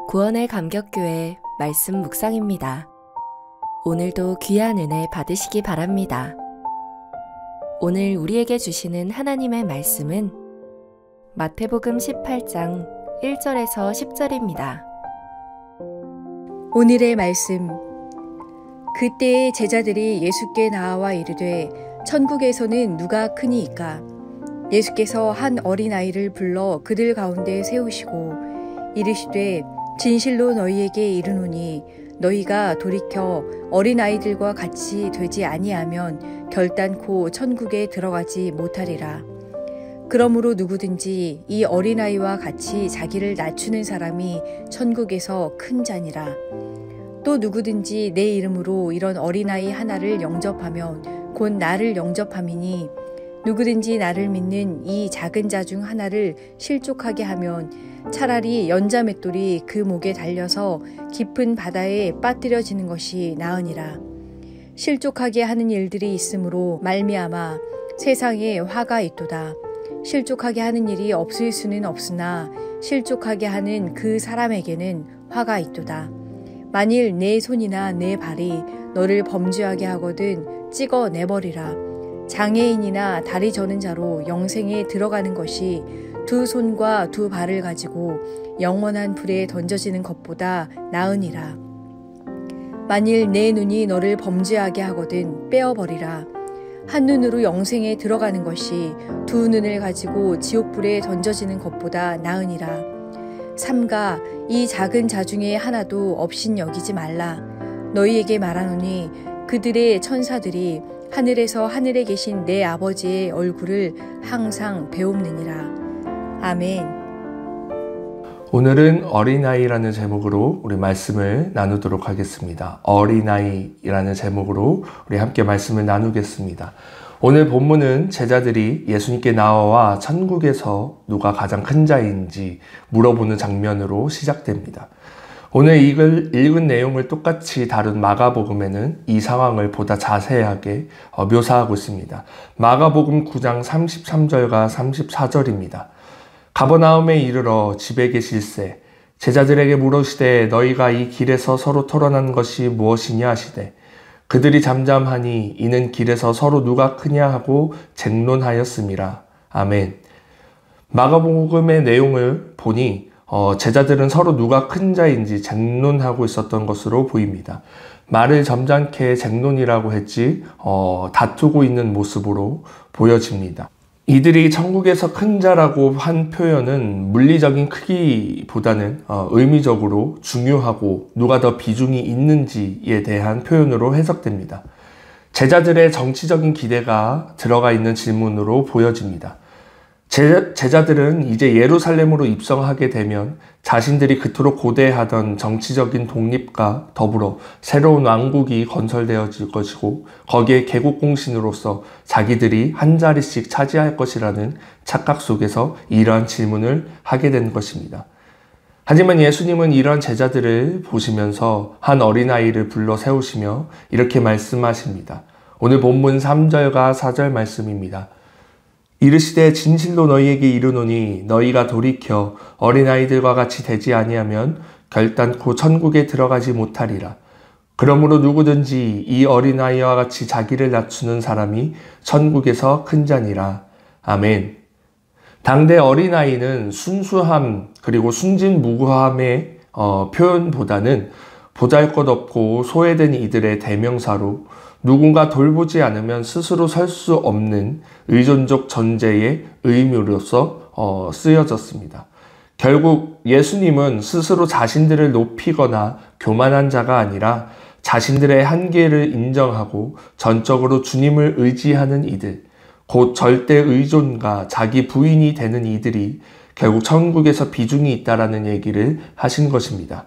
구원의 감격교회 말씀 묵상입니다. 오늘도 귀한 은혜 받으시기 바랍니다. 오늘 우리에게 주시는 하나님의 말씀은 마태복음 18장 1절에서 10절입니다. 오늘의 말씀. 그때의 제자들이 예수께 나와 이르되 천국에서는 누가 크니이까? 예수께서 한 어린아이를 불러 그들 가운데 세우시고 이르시되 진실로 너희에게 이르노니 너희가 돌이켜 어린아이들과 같이 되지 아니하면 결단코 천국에 들어가지 못하리라. 그러므로 누구든지 이 어린아이와 같이 자기를 낮추는 사람이 천국에서 큰 자니라. 또 누구든지 내 이름으로 이런 어린아이 하나를 영접하면 곧 나를 영접함이니 누구든지 나를 믿는 이 작은 자 중 하나를 실족하게 하면 차라리 연자맷돌이 그 목에 달려서 깊은 바다에 빠뜨려지는 것이 나으니라. 실족하게 하는 일들이 있으므로 말미암아 세상에 화가 있도다. 실족하게 하는 일이 없을 수는 없으나 실족하게 하는 그 사람에게는 화가 있도다. 만일 내 손이나 내 발이 너를 범죄하게 하거든 찍어 내버리라. 장애인이나 다리 저는 자로 영생에 들어가는 것이 두 손과 두 발을 가지고 영원한 불에 던져지는 것보다 나으니라. 만일 내 눈이 너를 범죄하게 하거든 빼어버리라. 한 눈으로 영생에 들어가는 것이 두 눈을 가지고 지옥불에 던져지는 것보다 나으니라. 삼가 이 작은 자 중에 하나도 없인 여기지 말라. 너희에게 말하노니 그들의 천사들이 하늘에서 하늘에 계신 내 아버지의 얼굴을 항상 배움느니라. 아멘. 오늘은 어린아이라는 제목으로 우리 말씀을 나누도록 하겠습니다. 어린아이라는 제목으로 우리 함께 말씀을 나누겠습니다. 오늘 본문은 제자들이 예수님께 나와 천국에서 누가 가장 큰 자인지 물어보는 장면으로 시작됩니다. 오늘 읽은 내용을 똑같이 다룬 마가복음에는 이 상황을 보다 자세하게 묘사하고 있습니다. 마가복음 9장 33절과 34절입니다. 가버나움에 이르러 집에 계실새 제자들에게 물으시되 너희가 이 길에서 서로 토론한 것이 무엇이냐 하시되 그들이 잠잠하니 이는 길에서 서로 누가 크냐 하고 쟁론하였음이라. 아멘. 마가복음의 내용을 보니 제자들은 서로 누가 큰 자인지 쟁론하고 있었던 것으로 보입니다. 말을 점잖게 쟁론이라고 했지 다투고 있는 모습으로 보여집니다. 이들이 천국에서 큰 자라고 한 표현은 물리적인 크기보다는 의미적으로 중요하고 누가 더 비중이 있는지에 대한 표현으로 해석됩니다. 제자들의 정치적인 기대가 들어가 있는 질문으로 보여집니다. 제자들은 이제 예루살렘으로 입성하게 되면 자신들이 그토록 고대하던 정치적인 독립과 더불어 새로운 왕국이 건설되어질 것이고 거기에 개국공신으로서 자기들이 한 자리씩 차지할 것이라는 착각 속에서 이러한 질문을 하게 된 것입니다. 하지만 예수님은 이런 제자들을 보시면서 한 어린아이를 불러 세우시며 이렇게 말씀하십니다. 오늘 본문 3절과 4절 말씀입니다. 이르시되 진실로 너희에게 이르노니 너희가 돌이켜 어린아이들과 같이 되지 아니하면 결단코 천국에 들어가지 못하리라. 그러므로 누구든지 이 어린아이와 같이 자기를 낮추는 사람이 천국에서 큰 자니라. 아멘. 당대 어린아이는 순수함 그리고 순진무구함의 표현보다는 보잘것없고 소외된 이들의 대명사로 누군가 돌보지 않으면 스스로 설 수 없는 의존적 존재의 의미로서 쓰여졌습니다. 결국 예수님은 스스로 자신들을 높이거나 교만한 자가 아니라 자신들의 한계를 인정하고 전적으로 주님을 의지하는 이들, 곧 절대 의존과 자기 부인이 되는 이들이 결국 천국에서 비중이 있다라는 얘기를 하신 것입니다.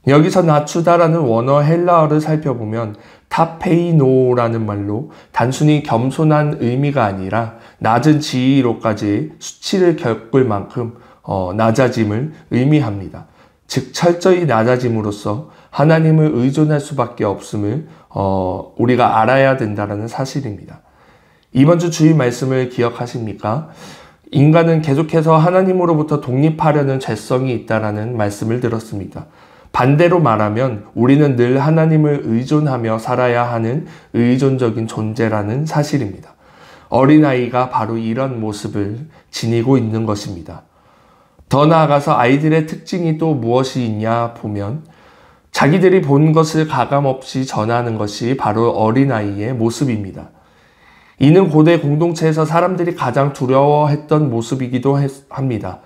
여기서 낮추다라는 원어 헬라어를 살펴보면 타페이노라는 말로 단순히 겸손한 의미가 아니라 낮은 지위로까지 수치를 겪을 만큼 낮아짐을 의미합니다. 즉 철저히 낮아짐으로써 하나님을 의존할 수밖에 없음을 우리가 알아야 된다는 사실입니다. 이번 주 주일 말씀을 기억하십니까? 인간은 계속해서 하나님으로부터 독립하려는 죄성이 있다라는 말씀을 들었습니다. 반대로 말하면 우리는 늘 하나님을 의존하며 살아야 하는 의존적인 존재라는 사실입니다. 어린아이가 바로 이런 모습을 지니고 있는 것입니다. 더 나아가서 아이들의 특징이 또 무엇이 있냐 보면 자기들이 본 것을 가감없이 전하는 것이 바로 어린아이의 모습입니다. 이는 고대 공동체에서 사람들이 가장 두려워했던 모습이기도 합니다.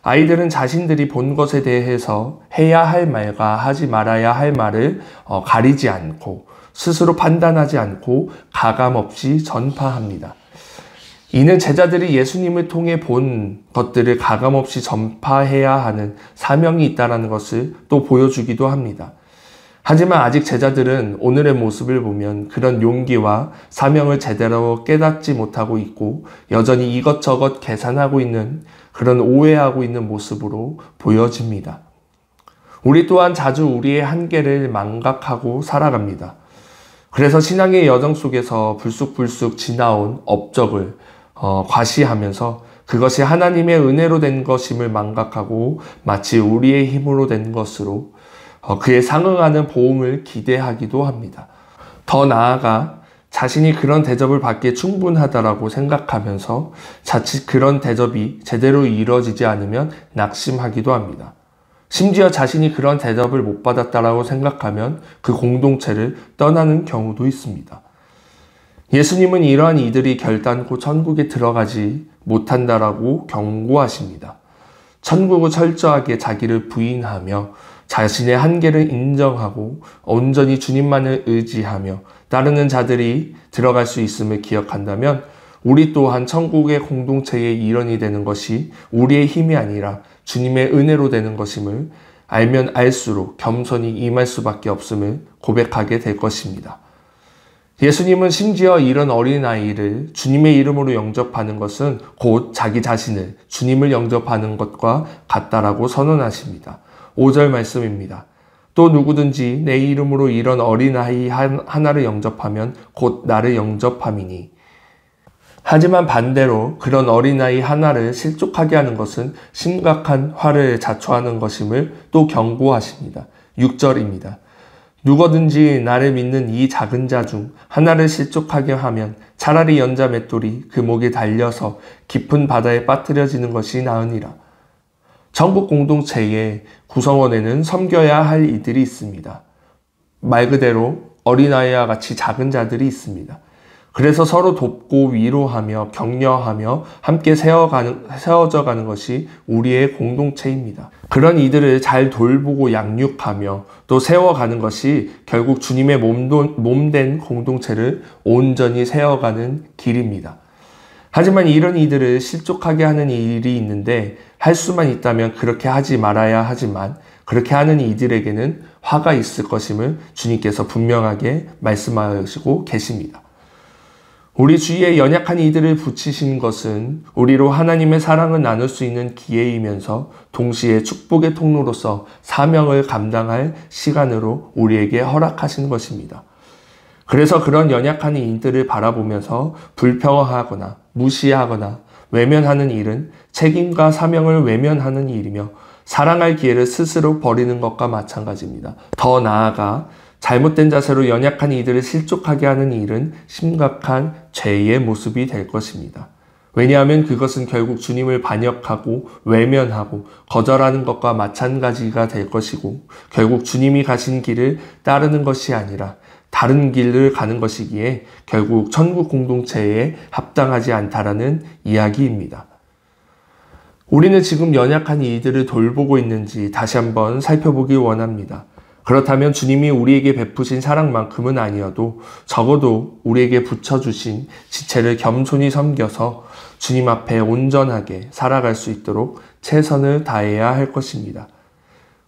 아이들은 자신들이 본 것에 대해서 해야 할 말과 하지 말아야 할 말을 가리지 않고 스스로 판단하지 않고 가감없이 전파합니다. 이는 제자들이 예수님을 통해 본 것들을 가감없이 전파해야 하는 사명이 있다는 것을 또 보여주기도 합니다. 하지만 아직 제자들은 오늘의 모습을 보면 그런 용기와 사명을 제대로 깨닫지 못하고 있고 여전히 이것저것 계산하고 있는 그런 오해하고 있는 모습으로 보여집니다. 우리 또한 자주 우리의 한계를 망각하고 살아갑니다. 그래서 신앙의 여정 속에서 불쑥불쑥 지나온 업적을 과시하면서 그것이 하나님의 은혜로 된 것임을 망각하고 마치 우리의 힘으로 된 것으로 그에 상응하는 보응을 기대하기도 합니다. 더 나아가 자신이 그런 대접을 받기에 충분하다라고 생각하면서 자칫 그런 대접이 제대로 이루어지지 않으면 낙심하기도 합니다. 심지어 자신이 그런 대접을 못 받았다라고 생각하면 그 공동체를 떠나는 경우도 있습니다. 예수님은 이러한 이들이 결단코 천국에 들어가지 못한다라고 경고하십니다. 천국은 철저하게 자기를 부인하며 자신의 한계를 인정하고 온전히 주님만을 의지하며 따르는 자들이 들어갈 수 있음을 기억한다면 우리 또한 천국의 공동체의 일원이 되는 것이 우리의 힘이 아니라 주님의 은혜로 되는 것임을 알면 알수록 겸손히 임할 수밖에 없음을 고백하게 될 것입니다. 예수님은 심지어 이런 어린아이를 주님의 이름으로 영접하는 것은 곧 자기 자신을 주님을 영접하는 것과 같다라고 선언하십니다. 5절 말씀입니다. 또 누구든지 내 이름으로 이런 어린아이 하나를 영접하면 곧 나를 영접함이니. 하지만 반대로 그런 어린아이 하나를 실족하게 하는 것은 심각한 화를 자초하는 것임을 또 경고하십니다. 6절입니다. 누구든지 나를 믿는 이 작은 자 중 하나를 실족하게 하면 차라리 연자 맷돌이 그 목에 달려서 깊은 바다에 빠뜨려지는 것이 나으니라. 천국 공동체의 구성원에는 섬겨야 할 이들이 있습니다. 말 그대로 어린아이와 같이 작은 자들이 있습니다. 그래서 서로 돕고 위로하며 격려하며 함께 세워져 가는 것이 우리의 공동체입니다. 그런 이들을 잘 돌보고 양육하며 또 세워가는 것이 결국 주님의 몸된 공동체를 온전히 세워가는 길입니다. 하지만 이런 이들을 실족하게 하는 일이 있는데 할 수만 있다면 그렇게 하지 말아야 하지만 그렇게 하는 이들에게는 화가 있을 것임을 주님께서 분명하게 말씀하시고 계십니다. 우리 주위에 연약한 이들을 붙이신 것은 우리로 하나님의 사랑을 나눌 수 있는 기회이면서 동시에 축복의 통로로서 사명을 감당할 시간으로 우리에게 허락하신 것입니다. 그래서 그런 연약한 이들을 바라보면서 불평하거나 무시하거나 외면하는 일은 책임과 사명을 외면하는 일이며 사랑할 기회를 스스로 버리는 것과 마찬가지입니다. 더 나아가 잘못된 자세로 연약한 이들을 실족하게 하는 일은 심각한 죄의 모습이 될 것입니다. 왜냐하면 그것은 결국 주님을 반역하고 외면하고 거절하는 것과 마찬가지가 될 것이고 결국 주님이 가신 길을 따르는 것이 아니라 다른 길을 가는 것이기에 결국 천국 공동체에 합당하지 않다라는 이야기입니다. 우리는 지금 연약한 이들을 돌보고 있는지 다시 한번 살펴보기 원합니다. 그렇다면 주님이 우리에게 베푸신 사랑만큼은 아니어도 적어도 우리에게 붙여주신 지체를 겸손히 섬겨서 주님 앞에 온전하게 살아갈 수 있도록 최선을 다해야 할 것입니다.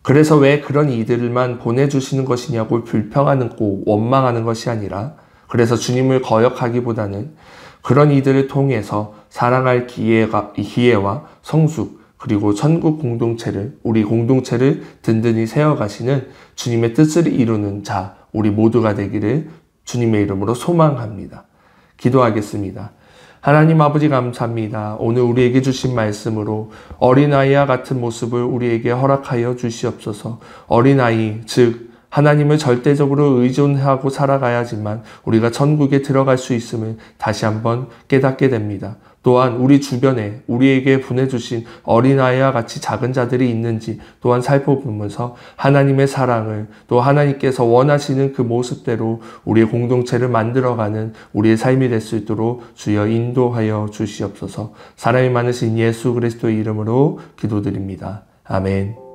그래서 왜 그런 이들만 보내주시는 것이냐고 불평하고 원망하는 것이 아니라 그래서 주님을 거역하기보다는 그런 이들을 통해서 사랑할 기회와 성숙 그리고 천국 공동체를 우리 공동체를 든든히 세워가시는 주님의 뜻을 이루는 자 우리 모두가 되기를 주님의 이름으로 소망합니다. 기도하겠습니다. 하나님 아버지 감사합니다. 오늘 우리에게 주신 말씀으로 어린아이와 같은 모습을 우리에게 허락하여 주시옵소서. 어린아이, 즉 하나님을 절대적으로 의존하고 살아가야지만 우리가 천국에 들어갈 수 있음을 다시 한번 깨닫게 됩니다. 또한 우리 주변에 우리에게 보내주신 어린아이와 같이 작은 자들이 있는지 또한 살펴보면서 하나님의 사랑을 또 하나님께서 원하시는 그 모습대로 우리의 공동체를 만들어가는 우리의 삶이 될 수 있도록 주여 인도하여 주시옵소서. 사랑이 많으신 예수 그리스도의 이름으로 기도드립니다. 아멘.